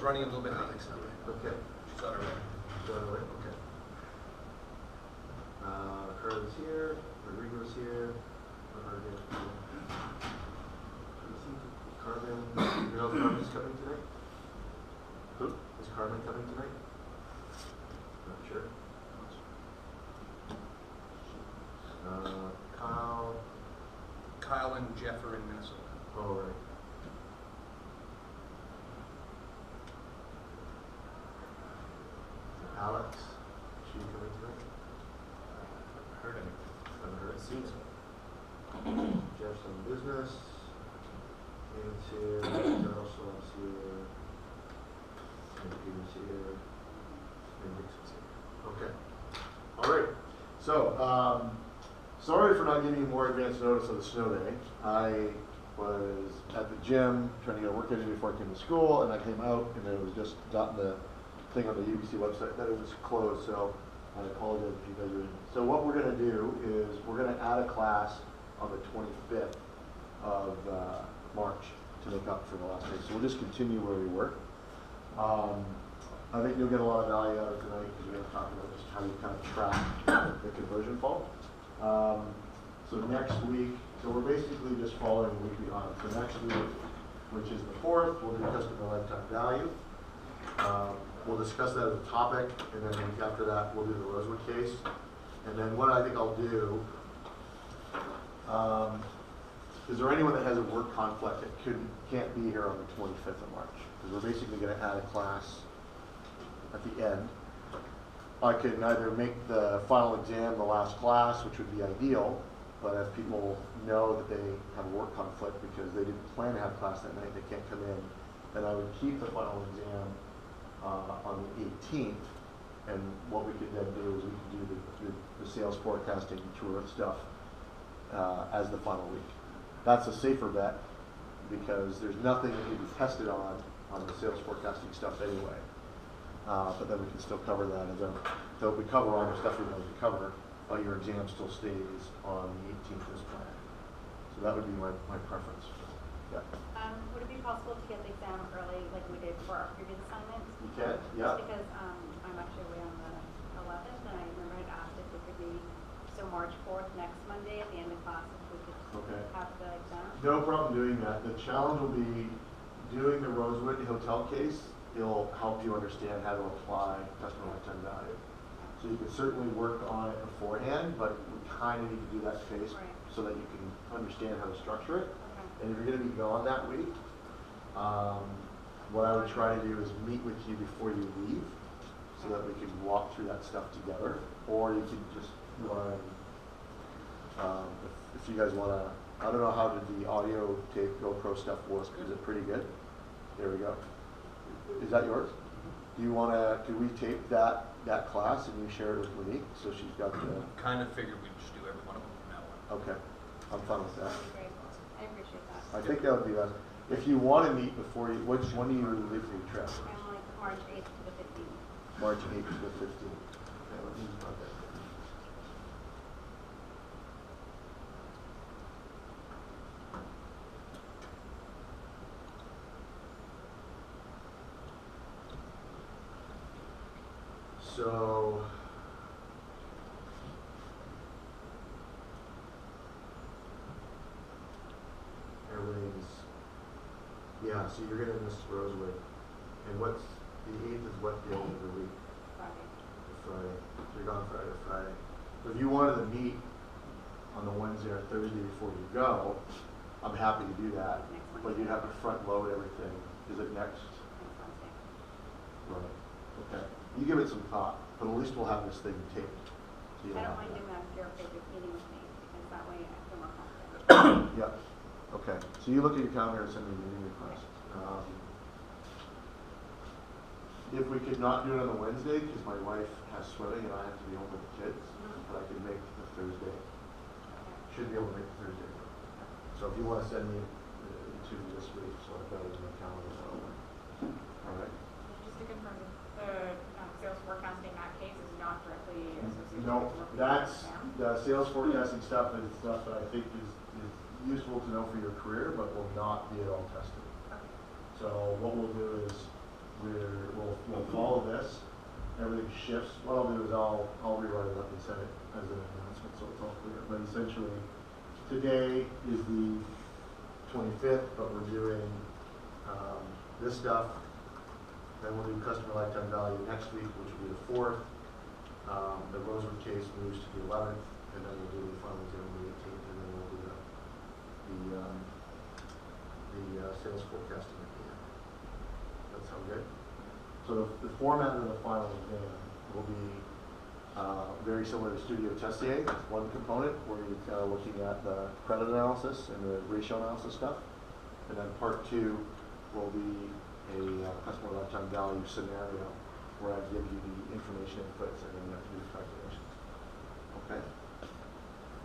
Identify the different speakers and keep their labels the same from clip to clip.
Speaker 1: running a little bit late.
Speaker 2: Okay.
Speaker 1: She's on her way.
Speaker 2: Okay. Carla's here. Rodrigo's here. Carmen. You know if Carmen's coming tonight? Who? Is Carmen coming tonight? Not sure. Kyle.
Speaker 1: Kyle and Jeff are in Minnesota.
Speaker 2: Oh, right. Alex, is she coming tonight?
Speaker 1: Heard anything?
Speaker 2: Haven't heard.
Speaker 1: Seems so.
Speaker 2: Jeff's on business. Ian's here. Daryl's here. And Peter's here. And Dixon's here. Okay. All right. So, sorry for not giving you more advance notice of the snow day. I was at the gym trying to get a workout in before I came to school, and I came out and it was just gotten the thing on the UBC website that it was closed. So I apologize if you guys are in. So what we're going to do is we're going to add a class on the 25th of March to make up for the last day. So we'll just continue where we were. I think you'll get a lot of value out of tonight because we're going to talk about just how you kind of track the conversion fault. So next week, so we're basically just following a weekly audit. So next week, which is the 4th, we'll do customer lifetime value. We'll discuss that as a topic, and then the week after that, we'll do the Rosewood case. And then what I think I'll do, is there anyone that has a work conflict that can't be here on the 25th of March? Because we're basically going to add a class at the end. I can either make the final exam the last class, which would be ideal, but if people know that they have a work conflict because they didn't plan to have class that night, they can't come in, then I would keep the final exam on the 18th, and what we could then do is we could do the sales forecasting tour stuff as the final week. That's a safer bet because there's nothing that can be tested on the sales forecasting stuff anyway. But then we can still cover that as so we cover all the stuff we know to cover, but your exam still stays on the 18th as planned. So that would be my preference. Yeah.
Speaker 3: Would it be possible to get the exam early like we did for our previous assignments?
Speaker 2: You can, yeah.
Speaker 3: Just because I'm actually away on the 11th, and I remember I'd asked if we could be, so March 4th, next Monday at the end of class, if we could have the exam. No
Speaker 2: problem doing that. The challenge will be doing the Rosewood hotel case. It'll help you understand how to apply customer lifetime value. So you can certainly work on it beforehand, but we kind of need to do that case so that you can understand how to structure it. And if you're going to be gone that week, what I would try to do is meet with you before you leave so that we can walk through that stuff together. Or you can just run, if you guys want to, I don't know how did the audio tape GoPro stuff work. Is it pretty good? There we go. Is that yours? Do you want to, do we tape that class and you share it with Monique so she's got the...
Speaker 1: Kind of figured we'd just do every one of them from now on.
Speaker 2: Okay. I'm fine with that.
Speaker 3: Great. I appreciate that.
Speaker 2: I think that would be best. If you want to meet before you, when do you leave for your trip?
Speaker 3: I'm like March 8th to the 15th.
Speaker 2: March 8th to the 15th. Okay, let me mark that. So, everything's, yeah, so you're going to miss Rosewood. And what's, the 8th is what day of the week?
Speaker 3: Friday.
Speaker 2: Friday. So you're gone Friday to Friday. So if you wanted to meet on the Wednesday or Thursday before you go, I'm happy to do that. But you'd have to front load everything. Is it next?
Speaker 3: Next Wednesday.
Speaker 2: Right. Okay. You give it some thought, but at least we'll have this thing taped. So
Speaker 3: I don't mind doing that if you're okay with meeting with me, because that way I feel more confident.
Speaker 2: Yeah. Okay. So you look at your calendar and send me a meeting request. If we could not do it on the Wednesday, because my wife has swimming and I have to be home with the kids, but I could make the Thursday. Should be able to make the Thursday. So if you want to send me to this week, so I've got it in my calendar. All right.
Speaker 4: Just to confirm, the sales forecasting that case is not directly associated
Speaker 2: No,
Speaker 4: with
Speaker 2: that's the sales forecasting stuff is stuff that I think is useful to know for your career, but will not be at all tested.
Speaker 4: Okay.
Speaker 2: So what we'll do is we'll follow this. Everything shifts. What I'll do is I'll rewrite it up and send it as an announcement so it's all clear. But essentially, today is the 25th, but we're doing this stuff. Then we'll do customer lifetime value next week, which will be the 4th. The Rosewood case moves to the 11th, and then we'll do the final exam on the 18th, and then we'll do the sales forecasting at the end. That sound good? So the format of the final exam will be very similar to Studio Tessier. That's one component where you're looking at the credit analysis and the ratio analysis stuff. And then part 2 will be a customer lifetime value scenario where I give you the information inputs and then you have to do the calculations. Okay.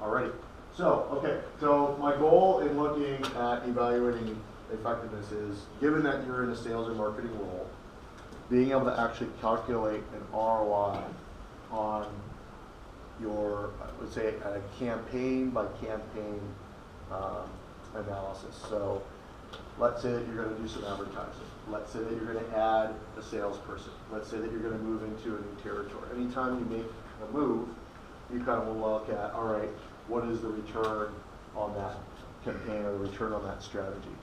Speaker 2: Alrighty. So my goal in looking at evaluating effectiveness is, given that you're in a sales or marketing role, being able to actually calculate an ROI on your, let's say, a campaign by campaign analysis. So let's say that you're going to do some advertising. Let's say that you're going to add a salesperson. Let's say that you're going to move into a new territory. Anytime you make a move, you kind of will look at, all right, what is the return on that campaign or the return on that strategy?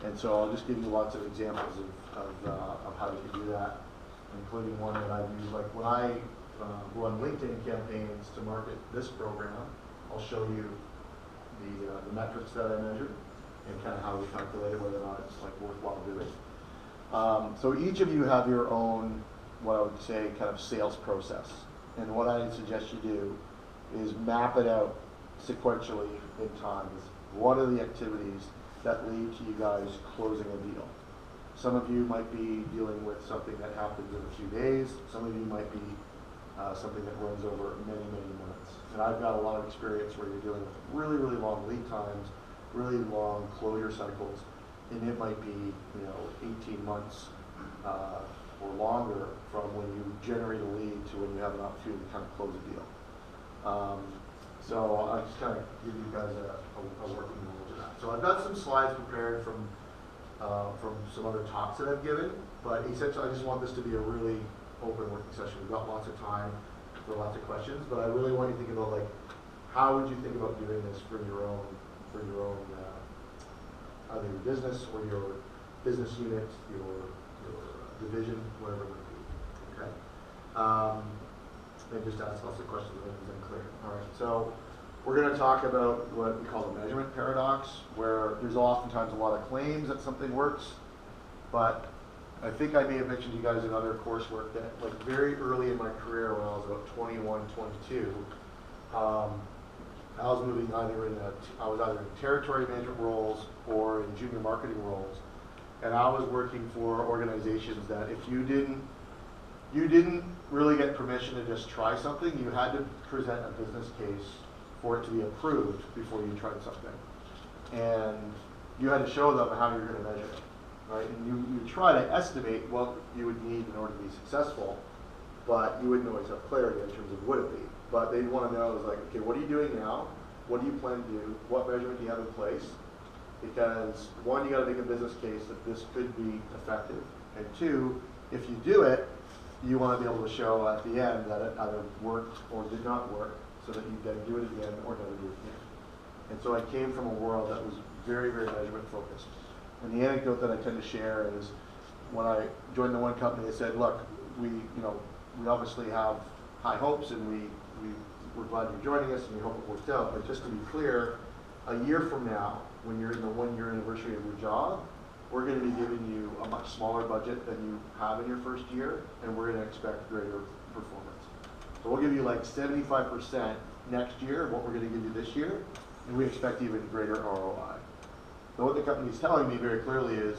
Speaker 2: And so I'll just give you lots of examples of how you can do that, including one that I've used. Like when I run LinkedIn campaigns to market this program, I'll show you the metrics that I measure and kind of how we calculated whether or not it's like worthwhile doing. So each of you have your own, what I would say, kind of sales process. And what I suggest you do is map it out sequentially in time. What are the activities that lead to you guys closing a deal? Some of you might be dealing with something that happens in a few days. Some of you might be something that runs over many, many months. And I've got a lot of experience where you're dealing with really, really long lead times, really long closure cycles, and it might be 18 months or longer from when you generate a lead to when you have an opportunity to kind of close a deal. So I just kind of give you guys a working rule of that. So I've got some slides prepared from some other talks that I've given, but essentially I just want this to be a really open working session. We've got lots of time for lots of questions, but I really want you to think about, like, how would you think about doing this for your own either your business or your business unit, your division, whatever it might be. Okay. And just ask lots of questions if it's unclear. All right. So we're going to talk about what we call the measurement paradox, where there's oftentimes a lot of claims that something works, but I think I may have mentioned to you guys in other coursework that, like, very early in my career, when I was about 21, 22, I was moving I was either in territory management roles or in junior marketing roles, and I was working for organizations that if you didn't really get permission to just try something, you had to present a business case for it to be approved before you tried something, and you had to show them how you're going to measure it. Right? And you try to estimate what you would need in order to be successful, but you wouldn't always have clarity in terms of would it be. But they'd want to know is like, okay, what are you doing now? What do you plan to do? What measurement do you have in place? Because one, you got to make a business case that this could be effective, and two, if you do it, you want to be able to show at the end that it either worked or did not work, so that you then do it again or never do it again. And so I came from a world that was very, very measurement focused. And the anecdote that I tend to share is when I joined the one company, they said, look, we obviously have high hopes, and we're glad you're joining us, and we hope it works out. But just to be clear, a year from now, when you're in the 1-year anniversary of your job, we're going to be giving you a much smaller budget than you have in your first year, and we're going to expect greater performance. So we'll give you like 75% next year of what we're going to give you this year, and we expect even greater ROI. So what the company's telling me very clearly is,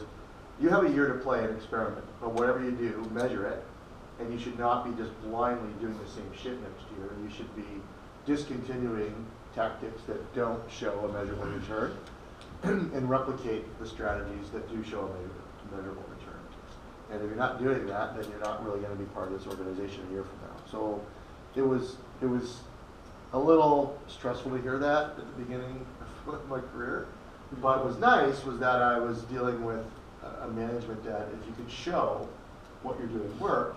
Speaker 2: you have a year to play and experiment, but whatever you do, measure it, and you should not be just blindly doing the same shit next year. You should be discontinuing tactics that don't show a measurable return and replicate the strategies that do show a measurable return. And if you're not doing that, then you're not really going to be part of this organization a year from now. So it was a little stressful to hear that at the beginning of my career. But what was nice was that I was dealing with a management that if you could show what you're doing work,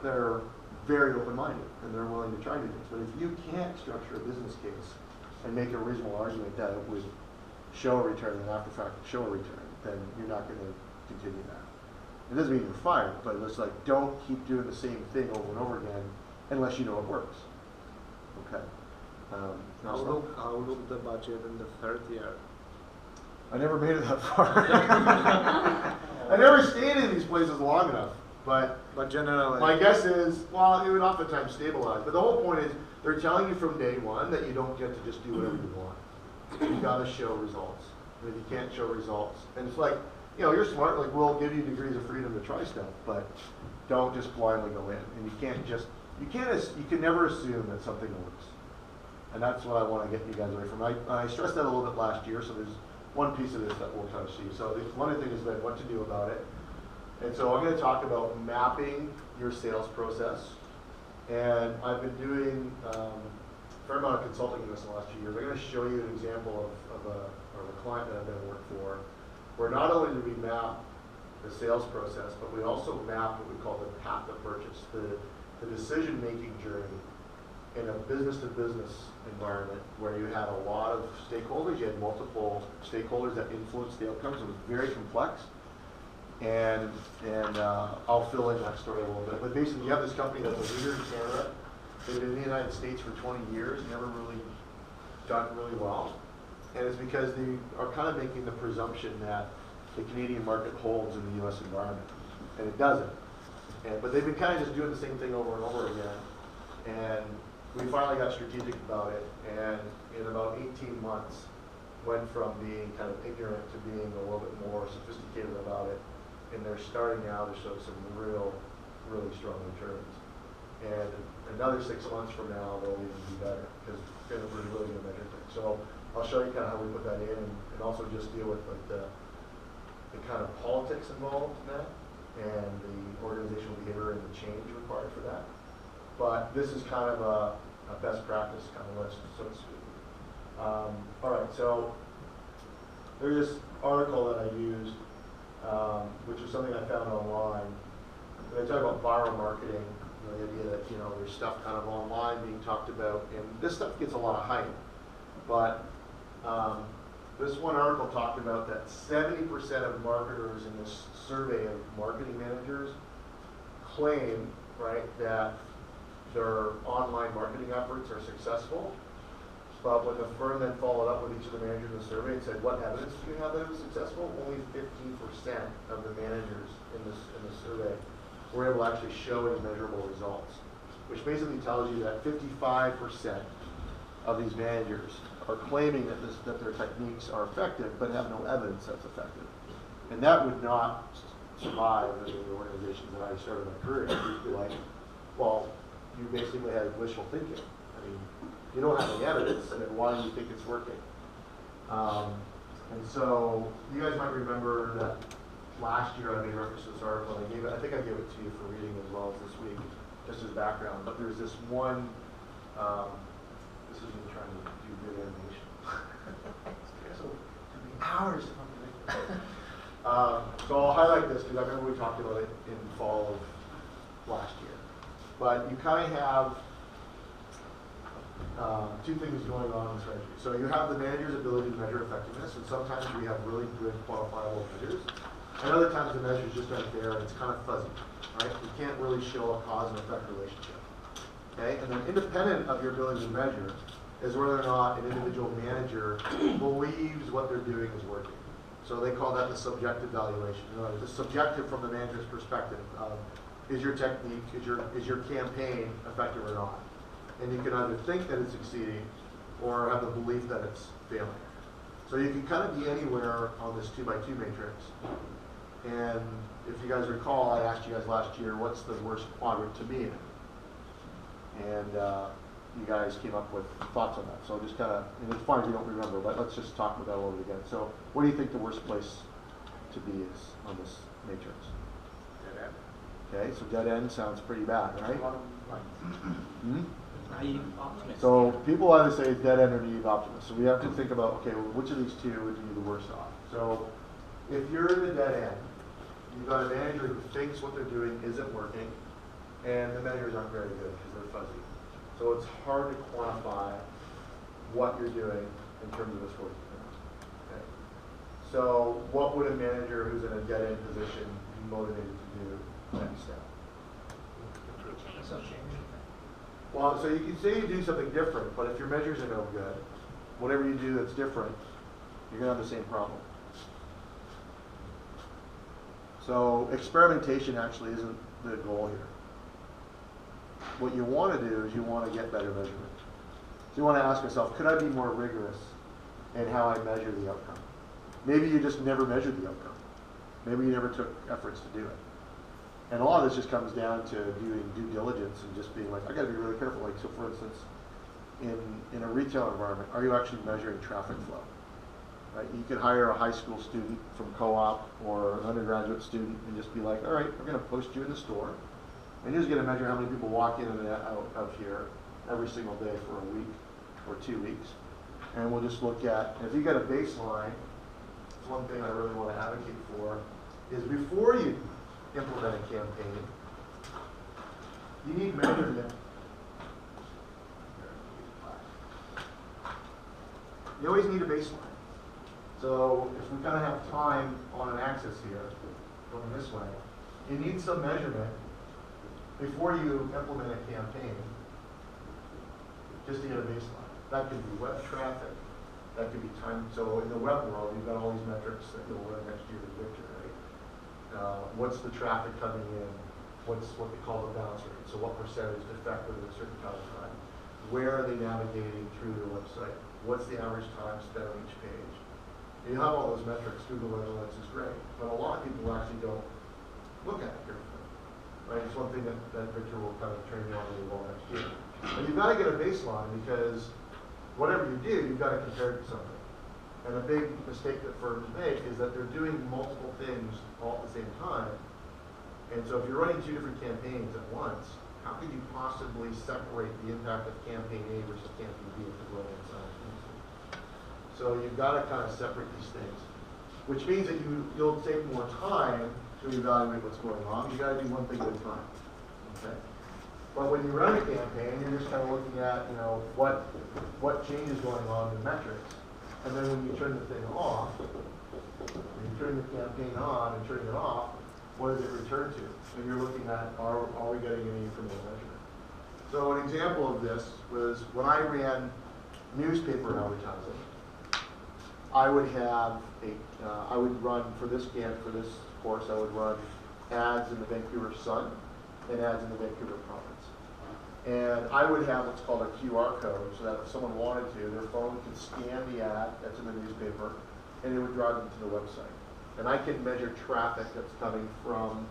Speaker 2: they're very open-minded and they're willing to try new things. But if you can't structure a business case and make a reasonable argument that it would show a return and after fact show a return, then you're not going to continue that. It doesn't mean you're fired, but it's like, don't keep doing the same thing over and over again unless you know it works. Okay.
Speaker 5: How look the budget in the third year?
Speaker 2: I never made it that far. I never stayed in these places long enough, but
Speaker 5: generally,
Speaker 2: my guess is, well, it would oftentimes stabilize. But the whole point is, they're telling you from day one that you don't get to just do whatever you want. You got to show results. And if you can't show results, and it's like, you know, you're smart. Like, we'll give you degrees of freedom to try stuff, but don't just blindly go in. And you can never assume that something works. And that's what I want to get you guys away from. I stressed that a little bit last year, so there's one piece of this that we'll kind of see. So one of the things is then what to do about it. And so I'm going to talk about mapping your sales process. And I've been doing a fair amount of consulting in this in the last 2 years. I'm going to show you an example of a client that I've been working for, where not only do we map the sales process, but we also map what we call the path of purchase, the decision-making journey in a business-to-business environment where you had a lot of stakeholders. You had multiple stakeholders that influenced the outcomes. It was very complex. And I'll fill in that story a little bit. But basically, you have this company that's a leader in Canada. They've been in the United States for 20 years, never really done really well. And it's because they are kind of making the presumption that the Canadian market holds in the US environment. And it doesn't. But they've been kind of just doing the same thing over and over again. And we finally got strategic about it. And in about 18 months, went from being kind of ignorant to being a little bit more sophisticated about it. And they're starting now to show some really strong returns. And another 6 months from now, they'll even be better because we're really going to measure things. So I'll show you kind of how we put that in, and also just deal with like the kind of politics involved in that, and the organizational behavior and the change required for that. But this is kind of a best practice kind of list, so to speak. All right, so there's this article that I used, which is something I found online. They talk about viral marketing, the idea that, you know, there's stuff kind of online being talked about, and this stuff gets a lot of hype. But this one article talked about that 70% of marketers in this survey of marketing managers claim, right, that their online marketing efforts are successful. But when the firm then followed up with each of the managers in the survey and said, what evidence do you have that it was successful? Only 15% of the managers in the survey were able to actually show any measurable results, which basically tells you that 55% of these managers are claiming that their techniques are effective, but have no evidence that's effective. And that would not survive in the organizations that I started my career in. You'd be like, well, you basically had wishful thinking. I mean, you don't have any evidence, and then why do you think it's working? And so you guys might remember that last year I made reference to this article, and I think I gave it to you for reading as well as this week, just as background. But there's this one, this is me trying to do good animation. So it took me hours to come so I'll highlight this because I remember we talked about it in the fall of last year. But you kind of have two things going on in this strategy. So you have the manager's ability to measure effectiveness, and sometimes we have really good quantifiable measures. And other times the measures just aren't there and it's kind of fuzzy, right? You can't really show a cause and effect relationship. Okay? And then independent of your ability to measure is whether or not an individual manager believes what they're doing is working. So they call that the subjective valuation. In other words, it's subjective from the manager's perspective. Is your technique, is your campaign effective or not? And you can either think that it's succeeding or have the belief that it's failing. So you can kind of be anywhere on this 2x2 matrix. And if you guys recall, I asked you guys last year, what's the worst quadrant to be in? And you guys came up with thoughts on that. So just kind of, and it's fine if you don't remember, but let's just talk about that a little bit again. So what do you think the worst place to be is on this matrix?
Speaker 1: Dead end.
Speaker 2: Okay, so dead end sounds pretty bad, right?
Speaker 6: Naive optimist.
Speaker 2: So people either say dead end or naive optimist. So we have to think about, okay, well, which of these two would be the worst off? So if you're in the dead end, you've got a manager who thinks what they're doing isn't working, and the measures aren't very good because they're fuzzy. So it's hard to quantify what you're doing in terms of this work. Okay. So what would a manager who's in a dead-end position be motivated to do next step? Well, so you can say you do something different, but if your measures are no good, whatever you do that's different, you're going to have the same problem. So experimentation actually isn't the goal here. What you want to do is you want to get better measurement. So you want to ask yourself, could I be more rigorous in how I measure the outcome? Maybe you just never measured the outcome. Maybe you never took efforts to do it. And a lot of this just comes down to doing due diligence and just being like, I got to be really careful. Like, so for instance, in a retail environment, are you actually measuring traffic flow? Right? You could hire a high school student from co-op or an undergraduate student and just be like, all right, we're going to post you in the store. And you're just going to measure how many people walk in and out of here every single day for a week or 2 weeks. And we'll just look at, if you got a baseline, it's one thing I really want to advocate for, is before you implement a campaign, you need measurement. You always need a baseline. So if we kind of have time on an axis here, going this way, you need some measurement before you implement a campaign, just to get a baseline. That could be web traffic, that could be time. So in the web world, you've got all these metrics that you'll run next year to Victor, right? What's the traffic coming in? What's what they call the bounce rate? So what percentage defect within a certain amount of time? Where are they navigating through the website? What's the average time spent on each page? You have all those metrics. Google Analytics is great, but a lot of people actually don't look at it carefully. Right? It's one thing that Victor will kind of train you on really well next year. But you've got to get a baseline because whatever you do, you've got to compare it to something. And a big mistake that firms make is that they're doing multiple things all at the same time. And so if you're running 2 different campaigns at once, how could you possibly separate the impact of campaign A versus campaign B if they're running simultaneously? So you've got to kind of separate these things, which means that you'll take more time to evaluate what's going on. You've got to do one thing at a time. Okay? But when you run a campaign, you're just kind of looking at, what change is going on in metrics. And then when you turn the thing off, when you turn the campaign on and turn it off, what does it return to? And you're looking at, are we getting any incremental measurement? So an example of this was when I ran newspaper advertising, I would have I would run for this course, I would run ads in the Vancouver Sun and ads in the Vancouver Province. And I would have what's called a QR code so that if someone wanted to, their phone could scan the ad that's in the newspaper and it would drive them to the website. And I can measure traffic that's coming from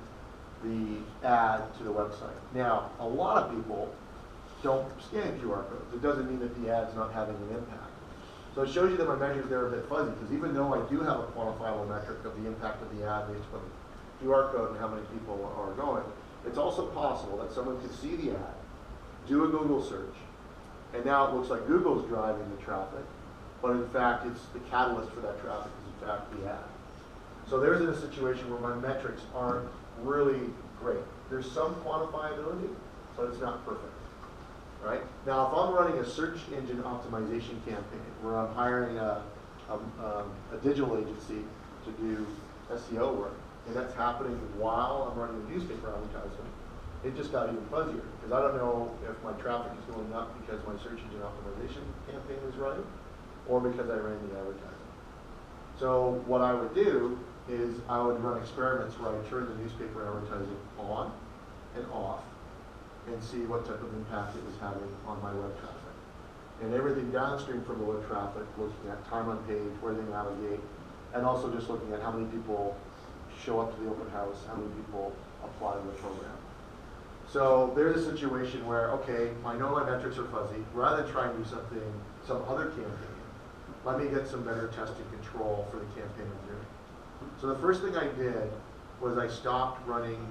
Speaker 2: the ad to the website. Now, a lot of people don't scan QR codes. It doesn't mean that the ad's not having an impact. So it shows you that my measures there are a bit fuzzy because even though I do have a quantifiable metric of the impact of the ad based on the QR code and how many people are going, it's also possible that someone could see the ad, do a Google search, and now it looks like Google's driving the traffic, but in fact it's the catalyst for that traffic is in fact the ad. So there's a situation where my metrics aren't really great. There's some quantifiability, but it's not perfect. Right? Now if I'm running a search engine optimization campaign where I'm hiring a digital agency to do SEO work, and that's happening while I'm running a newspaper advertisement, it just got even fuzzier because I don't know if my traffic is going up because my search engine optimization campaign is running or because I ran the advertising. So what I would do is I would run experiments where I would turn the newspaper advertising on and off and see what type of impact it was having on my web traffic. And everything downstream from the web traffic, looking at time on page, where they navigate, and also just looking at how many people show up to the open house, how many people apply to the program. So there's a situation where, okay, I know my metrics are fuzzy. Rather than try and do some other campaign, let me get some better testing control for the campaign I'm doing. So the first thing I did was I stopped running